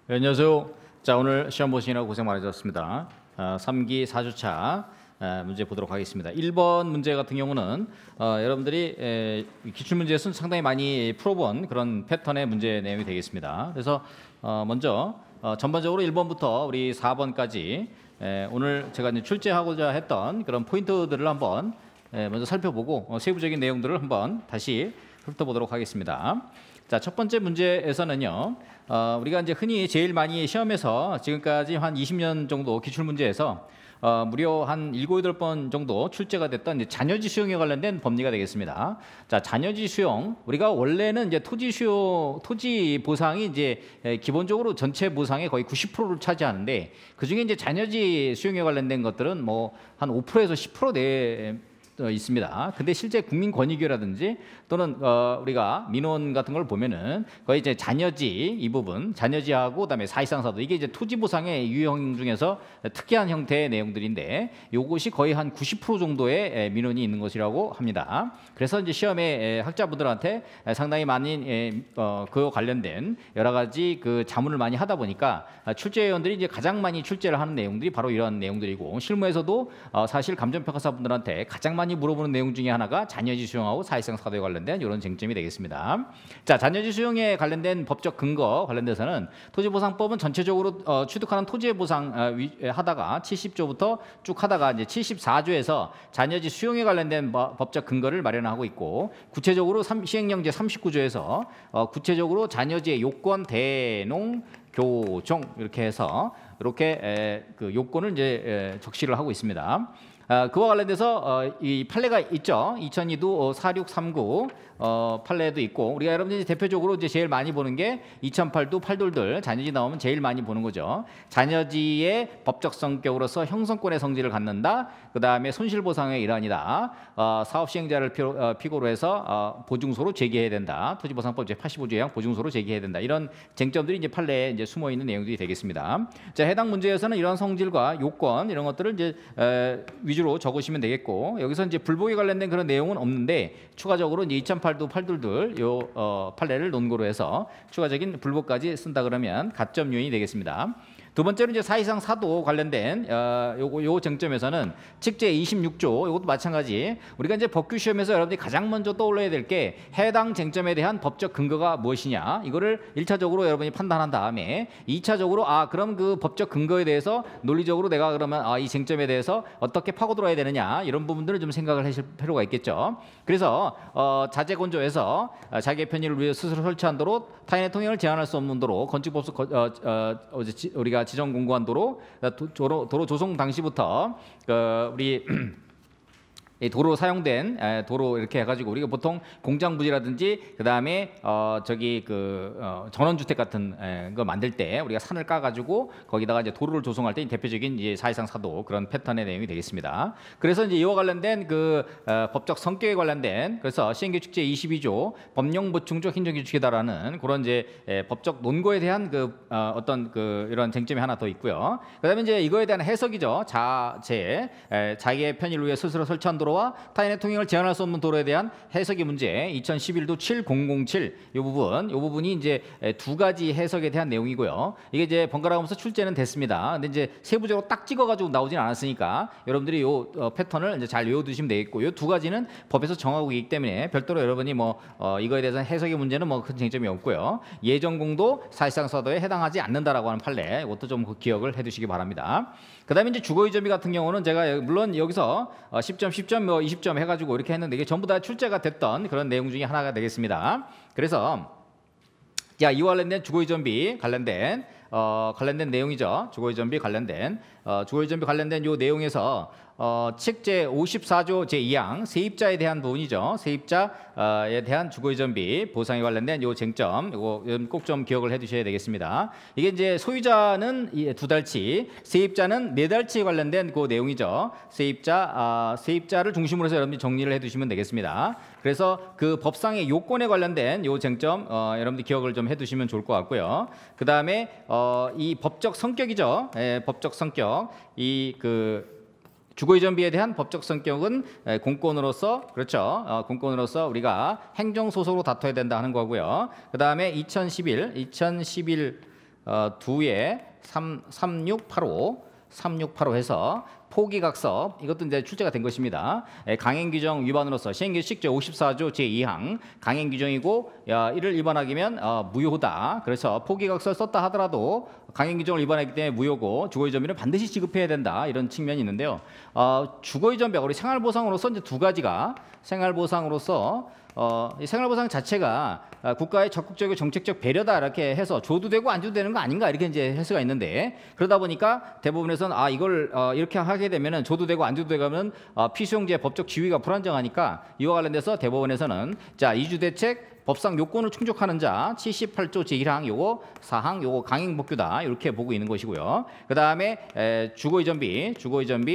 네, 안녕하세요. 자, 오늘 시험 보시느라고 고생 많으셨습니다. 3기 4주차 문제 보도록 하겠습니다. 1번 문제 같은 경우는 여러분들이 기출문제에서는 상당히 많이 풀어본 그런 패턴의 문제 내용이 되겠습니다. 그래서 먼저 전반적으로 1번부터 우리 4번까지 오늘 제가 이제 출제하고자 했던 그런 포인트들을 한번 먼저 살펴보고 세부적인 내용들을 한번 다시 훑어보도록 하겠습니다. 자, 첫 번째 문제에서는요, 우리가 이제 흔히 제일 많이 시험에서 지금까지 한 20년 정도 기출 문제에서 무려 한 7, 8번 정도 출제가 됐던 이제 잔여지 수용에 관련된 법리가 되겠습니다. 자, 잔여지 수용, 우리가 원래는 이제 토지 보상이 이제 기본적으로 전체 보상의 거의 90%를 차지하는데, 그 중에 이제 잔여지 수용에 관련된 것들은 뭐 한 5%에서 10% 내에 있습니다. 근데 실제 국민권익위라든지 또는 우리가 민원 같은 걸 보면은 거의 이제 잔여지 이 부분, 잔여지하고 그다음에 사실상사도 이게 이제 토지 보상의 유형 중에서 특이한 형태의 내용들인데 요것이 거의 한 90% 정도의 민원이 있는 것이라고 합니다. 그래서 이제 시험에 학자분들한테 상당히 많이 그와 관련된 여러 가지 그 자문을 많이 하다 보니까 출제위원들이 이제 가장 많이 출제를 하는 내용들이 바로 이런 내용들이고, 실무에서도 사실 감정평가사분들한테 가장 많이 물어보는 내용 중에 하나가 잔여지 수용하고 사실상 사도에 관련된 이런 쟁점이 되겠습니다. 자, 잔여지 수용에 관련된 법적 근거 관련돼서는 토지보상법은 전체적으로 취득하는 토지의 보상 하다가 70조부터 쭉 하다가 이제 74조에서 잔여지 수용에 관련된 법적 근거를 마련하고 있고, 구체적으로 시행령 제 39조에서 구체적으로 잔여지의 요건, 대농, 교종 이렇게 해서 이렇게 그 요건을 이제 적시를 하고 있습니다. 그와 관련돼서 이 판례가 있죠. 2002도 4639 판례도 있고, 우리가 여러분들이 대표적으로 이제 제일 많이 보는 게 2008도 8돌들 잔여지 나오면 제일 많이 보는 거죠. 잔여지의 법적 성격으로서 형성권의 성질을 갖는다. 그 다음에 손실보상의 일환이다. 사업 시행자를 피고로 해서 보증소로 제기해야 된다. 토지보상법 제85조에 의한 보증소로 제기해야 된다. 이런 쟁점들이 이제 판례에 이제 숨어 있는 내용들이 되겠습니다. 자, 해당 문제에서는 이런 성질과 요건 이런 것들을 이제 위주로 적으시면 되겠고, 여기서 이제 불복에 관련된 그런 내용은 없는데 추가적으로 이제 2008도 8돌들 요 판례를 논고로 해서 추가적인 불복까지 쓴다 그러면 가점 요인이 되겠습니다. 두 번째로 이제 사실상 사도 관련된 요 쟁점에서는 직제 26조 이것도 마찬가지, 우리가 이제 법규 시험에서 여러분들이 가장 먼저 떠올려야 될 게 해당 쟁점에 대한 법적 근거가 무엇이냐, 이거를 1차적으로 여러분이 판단한 다음에 2차적으로 그럼 그 법적 근거에 대해서 논리적으로 내가 그러면 이 쟁점에 대해서 어떻게 파고들어야 되느냐, 이런 부분들을 좀 생각을 하실 필요가 있겠죠. 그래서 자재건조에서 자기의 편의를 위해 스스로 설치한 도로, 타인의 통행을 제한할 수 없는 도로, 건축법소 우리가 지정 공고한 도로 조성 당시부터 우리 도로 사용된 도로 이렇게 해가지고 우리가 보통 공장 부지라든지 그 다음에 전원주택 같은 거 만들 때 우리가 산을 까가지고 거기다가 이제 도로를 조성할 때 대표적인 이제 사실상 사도 그런 패턴의 내용이 되겠습니다. 그래서 이제 이와 관련된 그 법적 성격에 관련된, 그래서 시행규칙 제 22조 법령 보충적 행정규칙이다라는 그런 이제 법적 논거에 대한 그 어떤 그 이런 쟁점이 하나 더 있고요. 그다음에 이제 이거에 대한 해석이죠. 자기의 편의를 위해 스스로 설치한 도로와 타인의 통행을 제한할 수 없는 도로에 대한 해석의 문제 2011도 7007 이 부분이 이제 두 가지 해석에 대한 내용이고요. 이게 이제 번갈아가면서 출제는 됐습니다. 근데 이제 세부적으로 딱 찍어가지고 나오진 않았으니까 여러분들이 요 패턴을 이제 잘 외워두시면 되겠고, 요 두 가지는 법에서 정하고 있기 때문에 별도로 여러분이 이거에 대해서 해석의 문제는 큰 쟁점이 없고요. 예정공도 사실상 사도에 해당하지 않는다라고 하는 판례, 이것도 좀 기억을 해두시기 바랍니다. 그다음에 이제 주거의존비 같은 경우는 제가 물론 여기서 10점, 10점, 20점 해가지고 이렇게 했는데 이게 전부 다 출제가 됐던 그런 내용 중에 하나가 되겠습니다. 그래서 이와 관련된 주거의존비 관련된 내용이죠. 주거의존비 관련된 요 내용에서 책제 54조 제2항 세입자에 대한 부분이죠. 세입자에 대한 주거의존비 보상에 관련된 요 쟁점, 이거 꼭 좀 기억을 해두셔야 되겠습니다. 이게 이제 소유자는 2달치, 세입자는 4달치에 관련된 그 내용이죠. 세입자를 중심으로 해서 여러분들이 정리를 해두시면 되겠습니다. 그래서 그 법상의 요건에 관련된 요 쟁점 여러분들 기억을 좀 해두시면 좋을 것 같고요. 그 다음에 이 법적 성격이죠. 법적 성격, 주거이전비에 대한 법적 성격은 공권으로서, 그렇죠. 공권으로서 우리가 행정소송으로 다퉈야 된다 하는 거고요. 그 다음에 2011 2에 3685 해서 포기각서 이것도 이제 출제가 된 것입니다. 강행규정 위반으로서 시행규칙 제54조 제2항 강행규정이고 이를 위반하기면 무효다. 그래서 포기각서를 썼다 하더라도 강행규정을 위반했기 때문에 무효고 주거의전비는 반드시 지급해야 된다. 이런 측면이 있는데요. 주거의전비가 우리 생활보상으로서 이제 두 가지가 생활보상으로서 이 생활보상 자체가 국가의 적극적이고 정책적 배려다 이렇게 해서 줘도 되고 안 줘도 되는 거 아닌가 이렇게 이제 해석가 있는데 그러다 보니까 대부분에서는 이걸 이렇게 하게 되면은 줘도 되고 안 줘도 되고 하면 피수용지의 법적 지위가 불안정하니까 이와 관련돼서 대법원에서는 자 이주대책 법상 요건을 충족하는 자 78조 제1항 요거 4항 요거 강행법규다 이렇게 보고 있는 것이고요. 그 다음에 주거의전비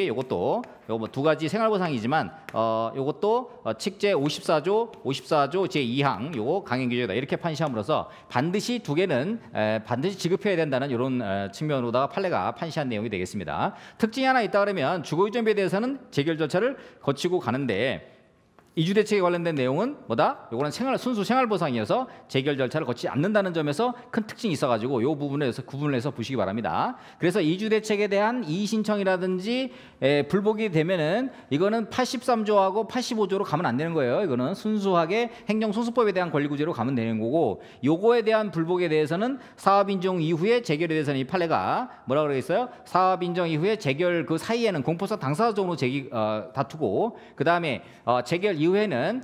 요것도 요거 두 가지 생활보상이지만 요것도 칙제 54조 제2항 요거 강행규정이다 이렇게 판시함으로써 반드시 두 개는 반드시 지급해야 된다는 이런 측면으로다가 판례가 판시한 내용이 되겠습니다. 특징이 하나 있다 그러면 주거의전비에 대해서는 재결 절차를 거치고 가는데 이주대책에 관련된 내용은 뭐다? 요거는 순수 생활보상이어서 재결 절차를 거치지 않는다는 점에서 큰 특징이 있어가지고 요 부분에서 구분을 해서 보시기 바랍니다. 그래서 이주대책에 대한 이의신청이라든지 불복이 되면은 이거는 83조하고 85조로 가면 안 되는 거예요. 이거는 순수하게 행정소수법에 대한 권리구제로 가면 되는 거고 요거에 대한 불복에 대해서는 사업인정 이후에 재결에 대해서는 이 판례가 뭐라 그러겠어요? 사업인정 이후에 재결 그 사이에는 공포사 당사자적으로 다투고 그 다음에 재결 이후에는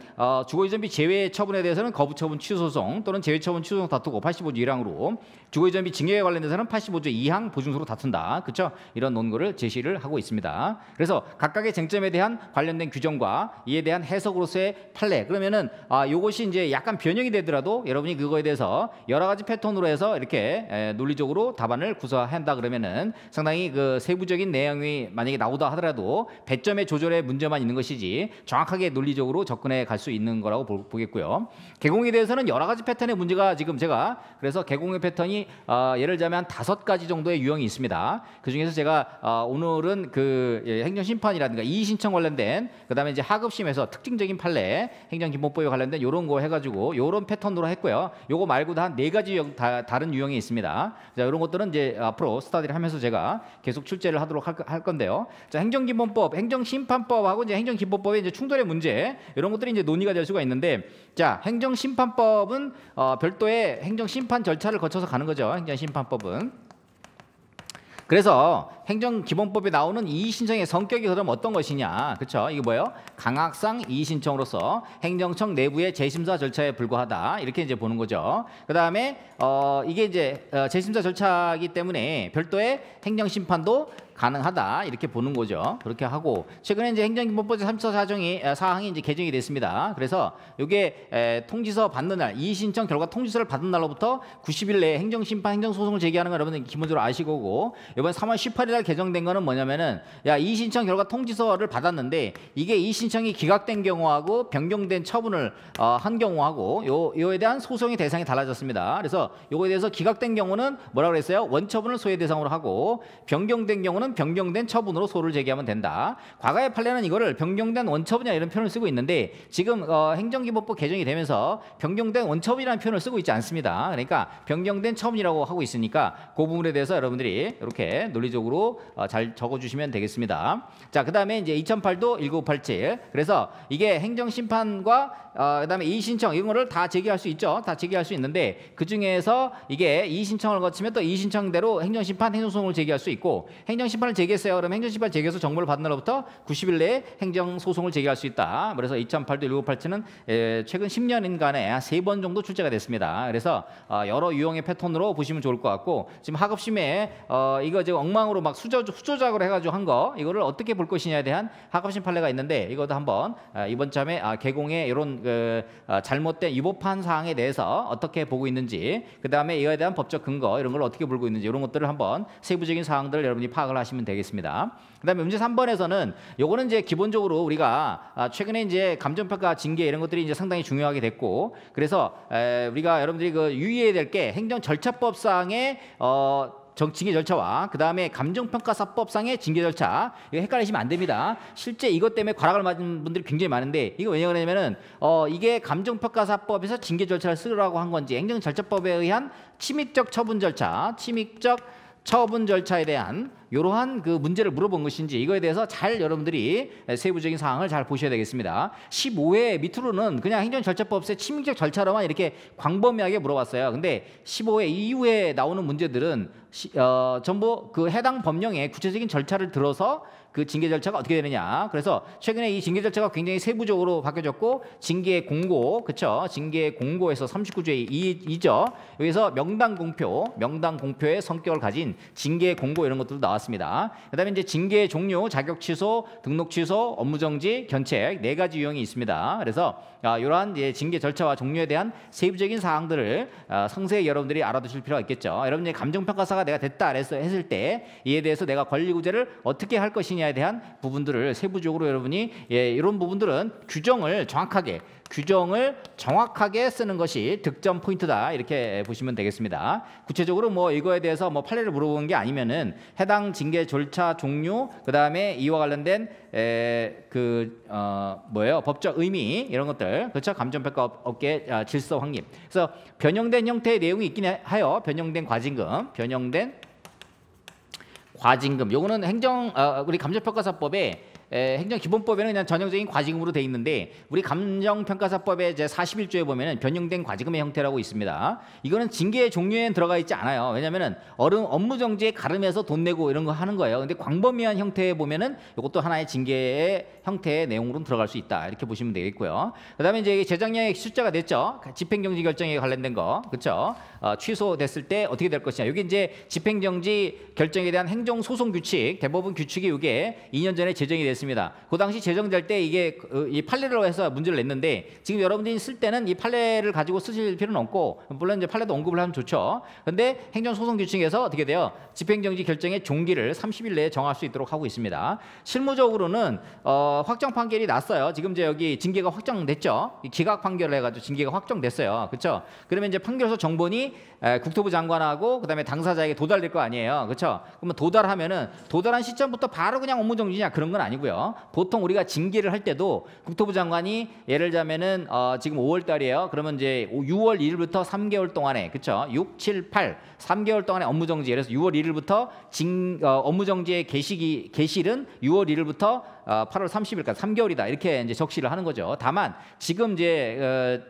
주거의전비 제외 처분에 대해서는 거부처분 취소소송 또는 제외처분 취소소송 다투고 85조 1항으로 주거의전비 증여에 관련돼서는 85조 2항 보증소로 다툰다. 그렇죠? 이런 논거를 제시를 하고 있습니다. 그래서 각각의 쟁점에 대한 관련된 규정과 이에 대한 해석으로서의 판례 그러면은 요것이 이제 약간 변형이 되더라도 여러분이 그거에 대해서 여러 가지 패턴으로 해서 이렇게 논리적으로 답안을 구사한다 그러면은 상당히 그 세부적인 내용이 만약에 나오다 하더라도 배점의 조절에 문제만 있는 것이지 정확하게 논리적으로 접근해 갈 수 있는 거라고 보겠고요. 개공에 대해서는 여러 가지 패턴의 문제가 지금 제가 그래서 개공의 패턴이 예를 들자면 5가지 정도의 유형이 있습니다. 그 중에서 제가 오늘은 그 행정심판이라든가 이의신청 관련된 그다음에 이제 하급심에서 특징적인 판례 행정기본법에 관련된 이런 거 해가지고 이런 패턴으로 했고요. 요거 말고도 한 4가지 다른 유형이 있습니다. 자, 이런 것들은 이제 앞으로 스터디를 하면서 제가 계속 출제를 하도록 할 건데요. 자, 행정기본법, 행정심판법하고 이제 행정기본법의 이제 충돌의 문제 이런 것들이 이제 논의가 될 수가 있는데 자 행정심판법은 별도의 행정심판 절차를 거쳐서 가는 거죠. 행정심판법은 그래서 행정기본법에 나오는 이의신청의 성격이 그럼 어떤 것이냐 그렇죠? 이게 뭐예요? 강학상 이의신청으로서 행정청 내부의 재심사 절차에 불과하다 이렇게 이제 보는 거죠. 그 다음에 이게 이제 재심사 절차이기 때문에 별도의 행정심판도 가능하다 이렇게 보는 거죠. 그렇게 하고 최근에 이제 행정기본법 3차 사항이 이제 개정이 됐습니다. 그래서 이게 통지서 받는 날 이의신청 결과 통지서를 받은 날로부터 90일 내에 행정심판 행정소송을 제기하는 건 여러분들 기본적으로 아시고 이번 3월 18일 날 개정된 거는 뭐냐면은 이의신청 결과 통지서를 받았는데 이게 이의신청이 기각된 경우하고 변경된 처분을 한 경우하고 요에 대한 소송의 대상이 달라졌습니다. 그래서 요거에 대해서 기각된 경우는 뭐라고 그랬어요? 원처분을 소외 대상으로 하고 변경된 경우는 변경된 처분으로 소를 제기하면 된다. 과거의 판례는 이거를 변경된 원처분이나 이런 표현을 쓰고 있는데 지금 행정기본법 개정이 되면서 변경된 원처분이라는 표현을 쓰고 있지 않습니다. 그러니까 변경된 처분이라고 하고 있으니까 그 부분에 대해서 여러분들이 이렇게 논리적으로 잘 적어주시면 되겠습니다. 자, 그 다음에 이제 2008도 1987 그래서 이게 행정심판과 그다음에 이의신청 이런 거를 다 제기할 수 있죠. 다 제기할 수 있는데 그 중에서 이게 이의신청을 거치면 또 이의신청대로 행정심판 행정소송을 제기할 수 있고 행정심판을 제기했어요. 그럼 행정심판 제기해서 정보를 받는 날부터 90일 내에 행정소송을 제기할 수 있다. 그래서 2008도 1987은 최근 10년인간에 3번 정도 출제가 됐습니다. 그래서 여러 유형의 패턴으로 보시면 좋을 것 같고 지금 하급심에 이거 지금 엉망으로 막 후조작으로 해가지고 한 거 이거를 어떻게 볼 것이냐에 대한 하급심 판례가 있는데 이것도 한번 이번 참에 개공의 이런 잘못된 위법한 사항에 대해서 어떻게 보고 있는지 그 다음에 이거에 대한 법적 근거 이런 걸 어떻게 보고 있는지 이런 것들을 한번 세부적인 사항들을 여러분이 파악을 하시면 되겠습니다. 그 다음에 문제 3번에서는 요거는 이제 기본적으로 우리가 최근에 이제 감정평가 징계 이런 것들이 이제 상당히 중요하게 됐고 그래서 우리가 여러분들이 그 유의해야 될 게 행정절차법상의 징계 절차와 그 다음에 감정평가사법상의 징계 절차, 이거 헷갈리시면 안 됩니다. 실제 이것 때문에 과락을 맞은 분들이 굉장히 많은데, 이거 왜냐 그러냐면은 이게 감정평가사법에서 징계 절차를 쓰라고 한 건지 행정절차법에 의한 침입적 처분 절차에 대한 이러한 그 문제를 물어본 것인지, 이거에 대해서 잘 여러분들이 세부적인 사항을 잘 보셔야 되겠습니다. 15회 밑으로는 그냥 행정절차법의 침입적 절차로만 이렇게 광범위하게 물어봤어요. 근데 15회 이후에 나오는 문제들은 전부 그 해당 법령의 구체적인 절차를 들어서 그 징계 절차가 어떻게 되느냐. 그래서 최근에 이 징계 절차가 굉장히 세부적으로 바뀌어졌고, 징계 공고, 그렇죠? 징계 공고에서 39조의 2죠. 여기서 명당 공표의 성격을 가진 징계 공고 이런 것들도 나왔습니다. 그다음에 이제 징계 종료, 자격 취소, 등록 취소, 업무 정지, 견책 4가지 유형이 있습니다. 그래서 이러한 징계 절차와 종류에 대한 세부적인 사항들을 상세히 여러분들이 알아두실 필요가 있겠죠. 여러분이 감정평가사가 내가 됐다 했을 때 이에 대해서 내가 권리구제를 어떻게 할 것이냐에 대한 부분들을 세부적으로 여러분이 이런 부분들은 규정을 정확하게 쓰는 것이 득점 포인트다, 이렇게 보시면 되겠습니다. 구체적으로 뭐 이거에 대해서 뭐 판례를 물어보는 게 아니면은 해당 징계 절차 종류, 그 다음에 이와 관련된 법적 의미 이런 것들, 그렇죠? 감정평가 업계 질서 확립. 그래서 변형된 형태의 내용이 있긴 하여 변형된 과징금. 요거는 우리 감정평가사법에 행정기본법에는 그냥 전형적인 과징금으로 돼 있는데, 우리 감정평가사법의 이제 41조에 보면은 변형된 과징금의 형태라고 있습니다. 이거는 징계의 종류에는 들어가 있지 않아요. 왜냐면은 업무 정지에 가름해서 돈 내고 이런 거 하는 거예요. 근데 광범위한 형태에 보면은 이것도 하나의 징계의 형태의 내용으로 들어갈 수 있다, 이렇게 보시면 되겠고요. 그다음에 이제 재작년에 숫자가 됐죠. 집행정지 결정에 관련된 거, 그렇죠? 취소됐을 때 어떻게 될 것이냐. 이게 이제 집행정지 결정에 대한 행정소송 규칙, 대법원 규칙이 이게 2년 전에 제정이 됐습니다. 그 당시 제정될 때 이게 이 판례로 해서 문제를 냈는데, 지금 여러분들이 쓸 때는 이 판례를 가지고 쓰실 필요는 없고, 물론 이제 판례도 언급을 하면 좋죠. 근데 행정소송 규칙에서 어떻게 돼요? 집행정지 결정의 종기를 30일 내에 정할 수 있도록 하고 있습니다. 실무적으로는 확정 판결이 났어요. 지금 이제 여기 징계가 확정됐죠. 기각 판결을 해가지고 징계가 확정됐어요. 그렇죠? 그러면 이제 판결서 정본이 국토부 장관하고 그다음에 당사자에게 도달될 거 아니에요. 그렇죠? 그러면 도달한 시점부터 바로 그냥 업무 정지냐, 그런 건 아니고요. 보통 우리가 징계를 할 때도 국토부 장관이 예를 들자면은 지금 5월 달이에요. 그러면 이제 6월 1일부터 3개월 동안에, 그렇죠? 6, 7, 8 3개월 동안에 업무 정지. 그래서 6월 1일부터 업무 정지의 개시일은 6월 1일부터 8월 30일까지 3개월이다, 이렇게 이제 적시를 하는 거죠. 다만 지금 이제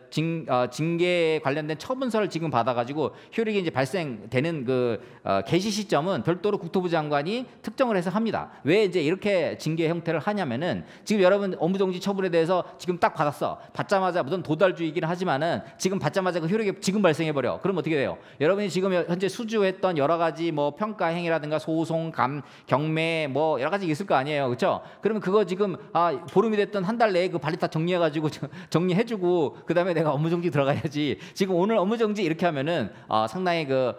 징계에 관련된 처분서를 지금 받아가지고 효력이 이제 발생되는 그 개시 시점은 별도로 국토부 장관이 특정을 해서 합니다. 왜 이제 이렇게 징계 형태를 하냐면은, 지금 여러분 업무정지 처분에 대해서 지금 딱 받자마자 무슨 도달주의이긴 하지만은 지금 받자마자 그 효력이 지금 발생해 버려. 그럼 어떻게 돼요? 여러분이 지금 현재 수주했던 여러 가지 뭐 평가 행위라든가 소송, 경매 뭐 여러 가지 있을 거 아니에요, 그렇죠? 그러면 그거 지금 보름이 됐던 한 달 내에 그 발리 다 정리해가지고 정리해주고 그 다음에 내가 업무정지 들어가야지. 지금 오늘 업무정지 이렇게 하면은 상당히 그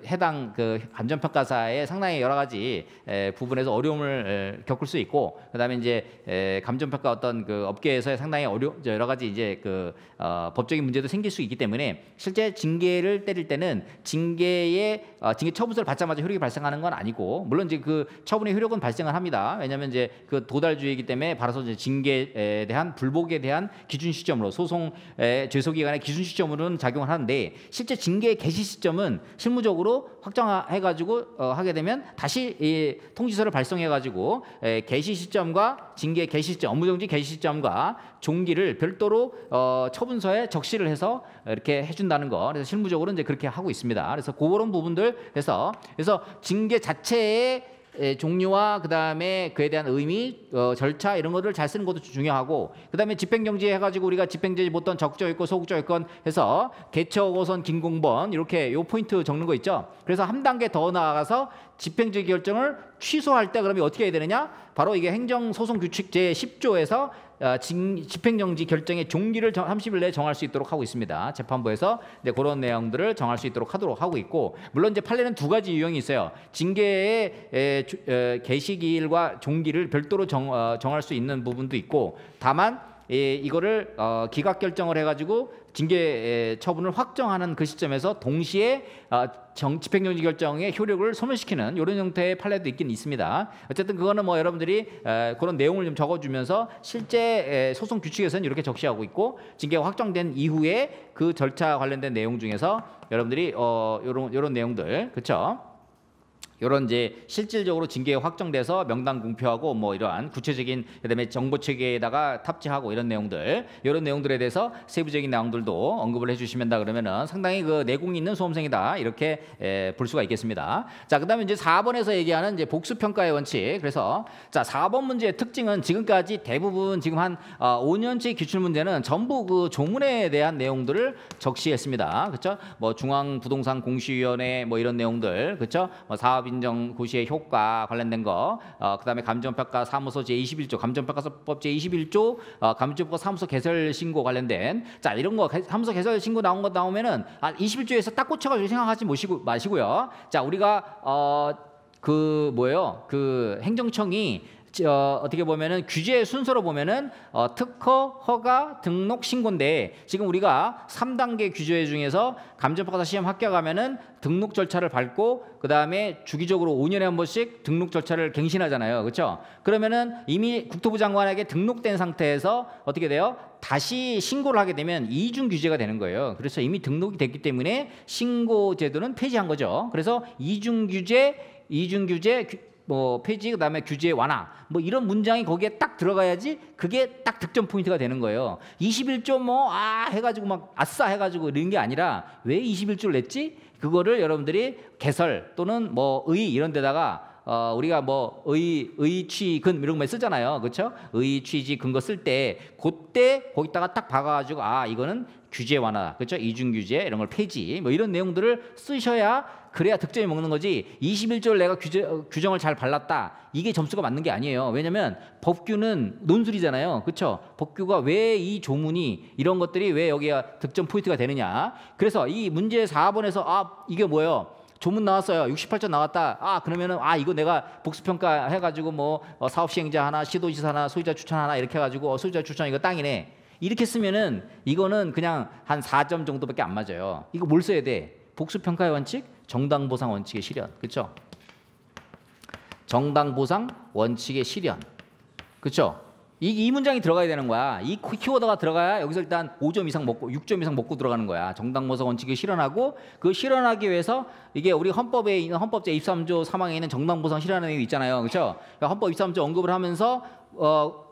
해당 그 감정평가사의 상당히 여러 가지 부분에서 어려움을 겪을 수 있고, 그다음에 이제 감정평가 어떤 그 업계에서의 상당히 여러 가지 이제 그 법적인 문제도 생길 수 있기 때문에, 실제 징계를 때릴 때는 징계 처분서를 받자마자 효력이 발생하는 건 아니고, 물론 이제 그 처분의 효력은 발생을 합니다. 왜냐하면 이제 그 도달주의이기 때문에 바로서 이제 징계에 대한 불복에 대한 기준 시점으로, 소송의 죄소기간의 기준 시점으로는 작용을 하는데, 실제 징계 개시 시점은 실무적으로 확정해가지고 하게 되면 다시 이 통지서를 발송해가지고 개시 시점과 징계 개시 시점, 업무정지 개시 시점과 종기를 별도로 처분서에 적시를 해서 이렇게 해준다는 거. 그래서 실무적으로 이제 그렇게 하고 있습니다. 그래서 그런 부분들 그래서 징계 자체의 종류와 그다음에 그에 대한 의미, 절차 이런 것들을 잘 쓰는 것도 중요하고, 그다음에 집행정지 해가지고 우리가 집행정지 보통 적조요건, 소극조요건 해서 개처고선, 긴공번 이렇게 요 포인트 적는 거 있죠. 그래서 한 단계 더 나아가서 집행정지 결정을 취소할 때 그러면 어떻게 해야 되느냐? 바로 이게 행정소송규칙 제10조에서 집행정지 결정의 종기를 30일 내에 정할 수 있도록 하고 있습니다. 재판부에서 이제 그런 내용들을 정할 수 있도록 하도록 하고 있고, 물론 이제 판례는 2가지 유형이 있어요. 징계의 개시기일과 종기를 별도로 정할 수 있는 부분도 있고, 다만 이거를 기각 결정을 해가지고 징계 처분을 확정하는 그 시점에서 동시에 집행정지 결정의 효력을 소멸시키는 이런 형태의 판례도 있긴 있습니다. 어쨌든 그거는 뭐 여러분들이 그런 내용을 좀 적어주면서 실제 소송 규칙에서는 이렇게 적시하고 있고 징계가 확정된 이후에 그 절차 관련된 내용 중에서 여러분들이 요런 내용들 그렇죠? 이런 이제 실질적으로 징계가 확정돼서 명단 공표하고 뭐 이러한 구체적인 그다음에 정보 체계에다가 탑재하고 이런 내용들 이런 내용들에 대해서 세부적인 내용들도 언급을 해주시면다 그러면은 상당히 그 내공이 있는 수험생이다 이렇게 볼 수가 있겠습니다. 자 그다음에 이제 4번에서 얘기하는 이제 복수 평가의 원칙. 그래서 자 4번 문제의 특징은 지금까지 대부분 지금 한 5년째 기출 문제는 전부 그 조문에 대한 내용들을 적시했습니다. 그렇죠? 뭐 중앙부동산공시위원회 뭐 이런 내용들 그렇죠? 뭐 사업 인정 고시의 효과 관련된 거, 그다음에 감정평가 사무소 제21조, 감정평가법 제21조, 감정평가 사무소 개설 신고 관련된 자 이런 거 사무소 개설 신고 나온 거 나오면은 21조에서 딱 꽂혀가지고 생각하지 마시고요. 자 우리가 그 뭐예요? 그 행정청이 어떻게 보면은 규제 순서로 보면은 특허, 허가, 등록, 신고인데 지금 우리가 3단계 규제 중에서 감정평가사 시험 합격하면은 등록 절차를 밟고 그 다음에 주기적으로 5년에 한 번씩 등록 절차를 갱신하잖아요, 그렇죠? 그러면은 이미 국토부 장관에게 등록된 상태에서 어떻게 돼요? 다시 신고를 하게 되면 이중 규제가 되는 거예요. 그래서 이미 등록이 됐기 때문에 신고 제도는 폐지한 거죠. 그래서 이중 규제 뭐 폐지 그다음에 규제 완화 뭐 이런 문장이 거기에 딱 들어가야지 그게 딱 득점 포인트가 되는 거예요. 21조 뭐 해가지고 막 아싸 해가지고 이런 게 아니라 왜 21조를 냈지? 그거를 여러분들이 개설 또는 뭐 의 이런 데다가 우리가 뭐 의취근 이런 거 쓰잖아요, 그렇죠? 의취지 근거 쓸 때 그때 거기다가 딱 박아가지고 이거는 규제 완화, 그렇죠? 이중 규제 이런 걸 폐지 뭐 이런 내용들을 쓰셔야 그래야 득점이 먹는 거지. 21조를 내가 규정을 잘 발랐다. 이게 점수가 맞는 게 아니에요. 왜냐하면 법규는 논술이잖아요. 그렇죠? 법규가 왜 이 조문이 이런 것들이 왜 여기가 득점 포인트가 되느냐. 그래서 이 문제 4번에서 이게 뭐예요? 조문 나왔어요. 68조 나왔다. 그러면은 이거 내가 복수평가 해가지고 뭐 사업시행자 하나, 시도지사 하나, 소유자 추천 하나 이렇게 해가지고 소유자 추천 이거 땅이네. 이렇게 쓰면은 이거는 그냥 한 4점 정도밖에 안 맞아요. 이거 뭘 써야 돼? 복수평가의 원칙, 정당보상 원칙의 실현, 그렇죠? 정당보상 원칙의 실현, 그렇죠? 이 문장이 들어가야 되는 거야. 이 키워드가 들어가야 여기서 일단 5점 이상 먹고 6점 이상 먹고 들어가는 거야. 정당보상 원칙을 실현하고 그 실현하기 위해서 이게 우리 헌법에 있는 헌법 제23조 3항에 있는 정당보상 실현하는 내용이 있잖아요, 그렇죠? 그러니까 헌법 23조 언급을 하면서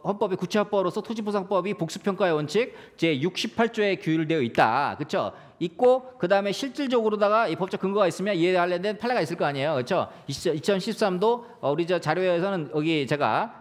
헌법의 구체화법으로서 토지보상법이 복수평가의 원칙 제68조에 규율되어 있다, 그렇죠? 있고 그 다음에 실질적으로다가 이 법적 근거가 있으면 이에 관련된 판례가 있을 거 아니에요, 그렇죠? 2013도 우리 저 자료에서는 여기 제가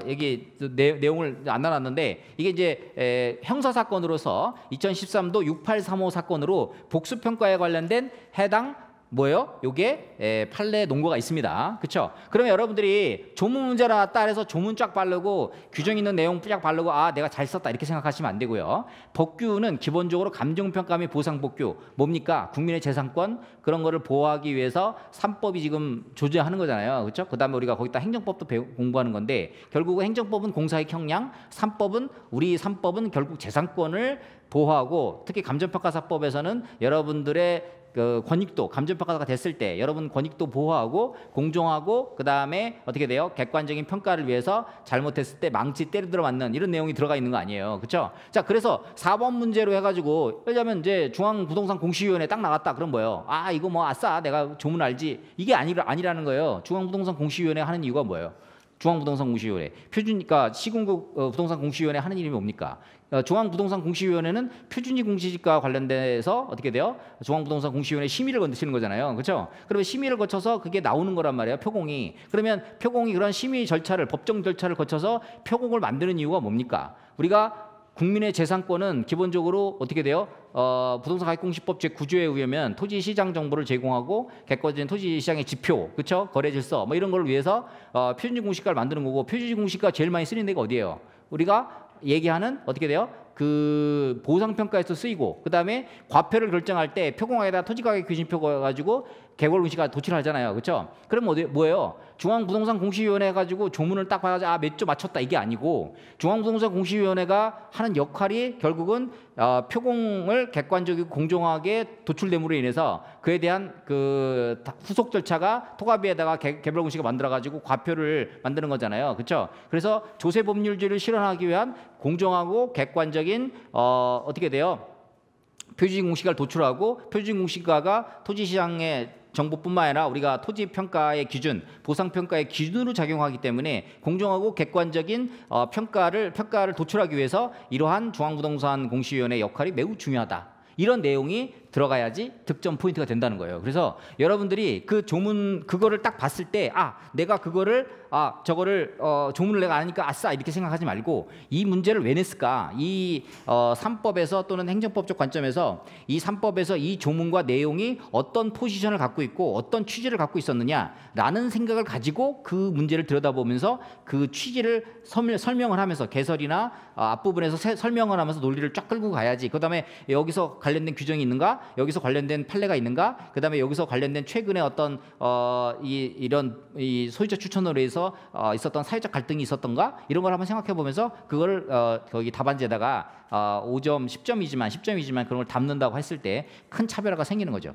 여기 내용을 안 나눴는데 이게 이제 형사 사건으로서 2013도 6835 사건으로 복수평가에 관련된 해당 뭐예요? 요게 판례 논거가 있습니다. 그렇죠? 그러면 여러분들이 조문 문제 나왔다 해서 조문 쫙 바르고 규정 있는 내용 쫙 바르고 내가 잘 썼다 이렇게 생각하시면 안 되고요. 법규는 기본적으로 감정평가 및 보상법규 뭡니까? 국민의 재산권 그런 거를 보호하기 위해서 3법이 지금 조제하는 거잖아요. 그렇죠? 그 다음에 우리가 거기다 행정법도 공부하는 건데 결국은 행정법은 공사의 형량, 3법은 결국 재산권을 보호하고 특히 감정평가사법에서는 여러분들의 그 권익도 감정평가가 됐을 때 여러분 권익도 보호하고 공정하고 그 다음에 어떻게 돼요? 객관적인 평가를 위해서 잘못했을 때 망치 때려들어 맞는 이런 내용이 들어가 있는 거 아니에요, 그렇죠? 자 그래서 4번 문제로 해가지고 예를 이제 중앙부동산공시위원회 딱 나갔다 그럼 뭐예요? 이거 뭐 아싸 내가 조문 알지 이게 아니라는 거예요. 중앙부동산공시위원회 하는 이유가 뭐예요? 중앙부동산공시위원회 표준니까 시군국 부동산공시위원회 하는 이름이 뭡니까? 중앙부동산공시위원회는 표준지 공시지가 관련돼서 어떻게 돼요? 중앙부동산공시위원회 심의를 거치는 거잖아요, 그렇죠? 그러면 심의를 거쳐서 그게 나오는 거란 말이에요, 표공이. 그러면 표공이 그런 심의 절차를 법정 절차를 거쳐서 표공을 만드는 이유가 뭡니까? 우리가 국민의 재산권은 기본적으로 어떻게 돼요? 부동산 가격공시법 제9조에 의하면 토지 시장 정보를 제공하고 객관적인 토지 시장의 지표, 그렇죠? 거래 질서 뭐 이런 걸 위해서 표준지 공시가를 만드는 거고 표준지 공시가 제일 많이 쓰는 데가 어디예요? 우리가 얘기하는 어떻게 돼요? 그 보상평가에서 쓰이고 그다음에 과표를 결정할 때 표공항에다 토지가격 기준표 가지고 개골공시가 도출을 하잖아요. 그렇죠? 그럼 뭐예요? 중앙부동산 공시위원회 가지고 조문을 딱 봐가지고 몇 조 맞췄다 이게 아니고 중앙부동산 공시위원회가 하는 역할이 결국은 표공을 객관적이고 공정하게 도출됨으로 인해서 그에 대한 그 후속 절차가 토가비에다가 개별공시가 만들어가지고 과표를 만드는 거잖아요. 그렇죠? 그래서 조세법률제를 실현하기 위한 공정하고 객관적인 어떻게 돼요? 표준징 공시가를 도출하고 표준징 공시가가 토지시장의 정보뿐만 아니라 우리가 토지 평가의 기준, 보상 평가의 기준으로 작용하기 때문에 공정하고 객관적인 평가를 도출하기 위해서 이러한 중앙부동산 공시위원회 역할이 매우 중요하다. 이런 내용이 들어가야지 득점 포인트가 된다는 거예요. 그래서 여러분들이 그 조문 그거를 딱 봤을 때 내가 그거를 저거를 조문을 내가 아니까 아싸 이렇게 생각하지 말고 이 문제를 왜 냈을까? 이 3법에서 또는 행정법적 관점에서 이 3법에서 이 조문과 내용이 어떤 포지션을 갖고 있고 어떤 취지를 갖고 있었느냐라는 생각을 가지고 그 문제를 들여다보면서 그 취지를 설명을 하면서 개설이나 앞부분에서 설명을 하면서 논리를 쫙 끌고 가야지. 그다음에 여기서 관련된 규정이 있는가? 여기서 관련된 판례가 있는가? 그다음에 여기서 관련된 최근에 어떤 이런 소유자 추천으로 해서 있었던 사회적 갈등이 있었던가? 이런 걸 한번 생각해 보면서 그거를 거기 답안지에다가 5점, 10점이지만 그런 걸 담는다고 했을 때 큰 차별화가 생기는 거죠.